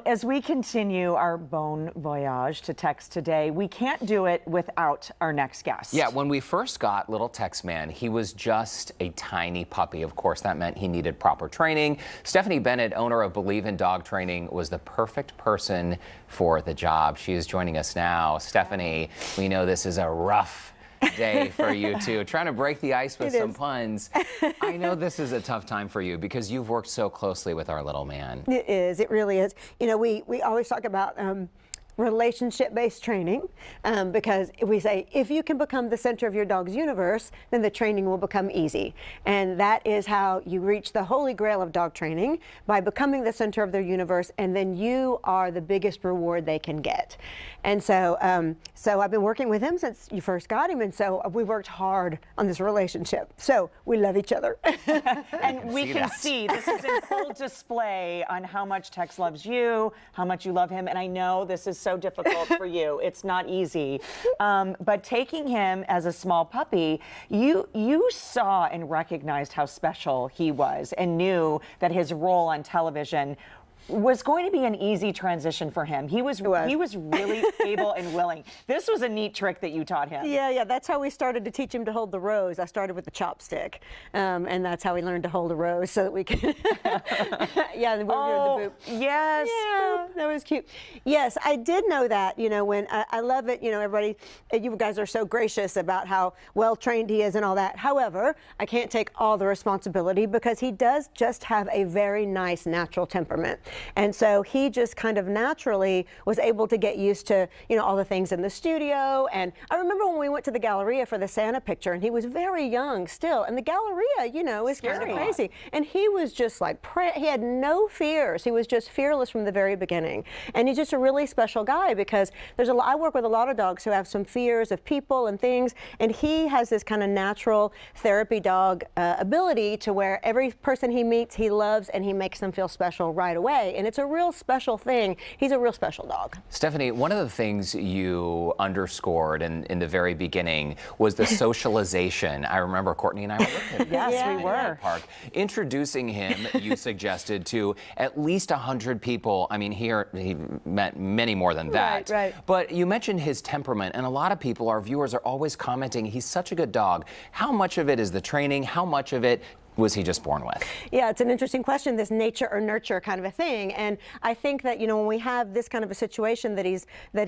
as we continue our bon voyage to Tex today, we can't do it without our next guest. Yeah, when we first got little Tex Man, he was just a tiny puppy. Of course, that meant he needed proper training. Stephanie Bennett, owner of Believe in Dog Training, was the perfect person for the job. She is joining us now. Stephanie, we know this is a rough day for you too, trying to break the ice with some puns. I know this is a tough time for you because you've worked so closely with our little man. It is. It really is. You know, we always talk about relationship-based training because we say if you can become the center of your dog's universe, then the training will become easy. And that is how you reach the holy grail of dog training, by becoming the center of their universe, and then you are the biggest reward they can get. And so so I've been working with him since you first got him, and so we worked hard on this relationship. So we love each other. And we can see this is in full display on how much Tex loves you, how much you love him, and I know this is so difficult for you. It's not easy. But taking him as a small puppy, you saw and recognized how special he was and knew that his role on television was going to be an easy transition for him. He was really able and willing. This was a neat trick that you taught him. Yeah, that's how we started to teach him to hold the rose. I started with the chopstick, and that's how he learned to hold a rose so that we could. Yeah, we were doing the boop. Yes. Yeah, that was cute. Yes, I did know that. You know, when I love it. You know, everybody, you guys are so gracious about how well trained he is and all that. However, I can't take all the responsibility because he does just have a very nice natural temperament. And so he just kind of naturally was able to get used to, you know, all the things in the studio. And I remember when we went to the Galleria for the Santa picture, and he was very young still. And the Galleria, you know, is kind of crazy. And he was just like, he had no fears. He was just fearless from the very beginning. And he's just a really special guy because I work with a lot of dogs who have some fears of people and things. And he has this kind of natural therapy dog ability to where every person he meets, he loves, and he makes them feel special right away. And it's a real special thing. He's a real special dog. Stephanie, one of the things you underscored in the very beginning was the socialization. I remember Courtney and I were with him. Yes, we were. Park. Introducing him, you suggested, to at least 100 people. I mean, here he met many more than that. Right. But you mentioned his temperament, and a lot of people, our viewers, are always commenting, he's such a good dog. How much of it is the training? How much of it was he just born with? Yeah, it's an interesting question, this nature or nurture kind of a thing. And I think that, you know, when we have this kind of a situation that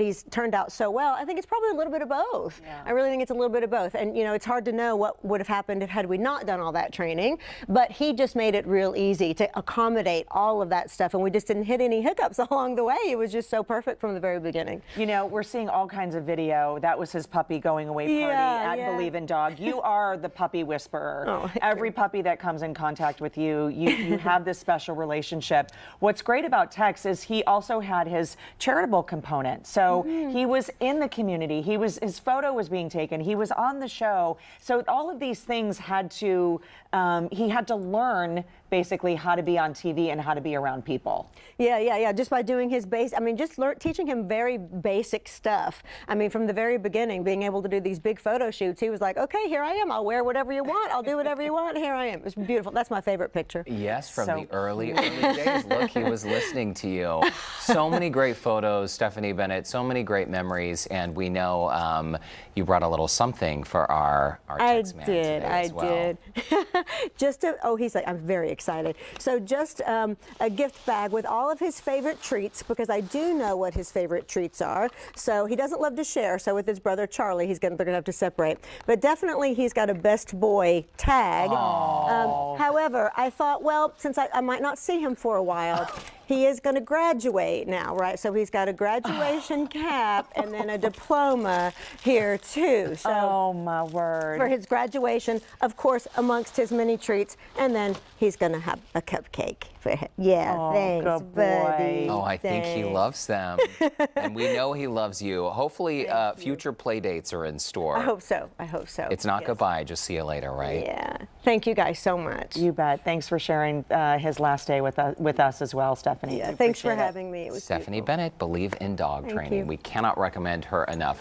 he's turned out so well, I think it's probably a little bit of both. Yeah. I really think it's a little bit of both. And, you know, it's hard to know what would have happened had we not done all that training, but he just made it real easy to accommodate all of that stuff. And we just didn't hit any hiccups along the way. It was just so perfect from the very beginning. You know, we're seeing all kinds of video. That was his puppy going away party at Believe in Dog. You are the puppy whisperer. Oh, every puppy that comes in contact with you, you have this special relationship. What's great about Tex is he also had his charitable component. So he was in the community. His photo was being taken. He was on the show. So all of these things had to, he had to learn basically how to be on TV and how to be around people. Yeah. Just by doing his teaching him very basic stuff. I mean, from the very beginning, being able to do these big photo shoots, he was like, okay, here I am. I'll wear whatever you want. I'll do whatever you want. Here I am. It's beautiful. That's my favorite picture. Yes, from the early days. Look, he was listening to you. So many great photos, Stephanie Bennett, so many great memories, and we know you brought a little something for our Tex Man today as well. I did. He's like, I'm very excited. So just a gift bag with all of his favorite treats, because I do know what his favorite treats are. So he doesn't love to share. So with his brother Charlie, they're gonna have to separate. But definitely he's got a best boy tag. However, I thought, well, since I might not see him for a while, he is going to graduate now, right? So he's got a graduation cap and then a diploma here too. So oh my word. For his graduation, of course, amongst his many treats, and then he's going to have a cupcake for him. Yeah, thanks, good buddy. Oh, I think he loves them. And we know he loves you. Hopefully future play dates are in store. I hope so. It's not goodbye, just see you later, right? Yeah. Thank you guys so much. You bet. Thanks for sharing his last day with us as well, Stephanie. Yeah, thanks for having me. It was Stephanie beautiful. Bennett, Believe in Dog Training. You. We cannot recommend her enough.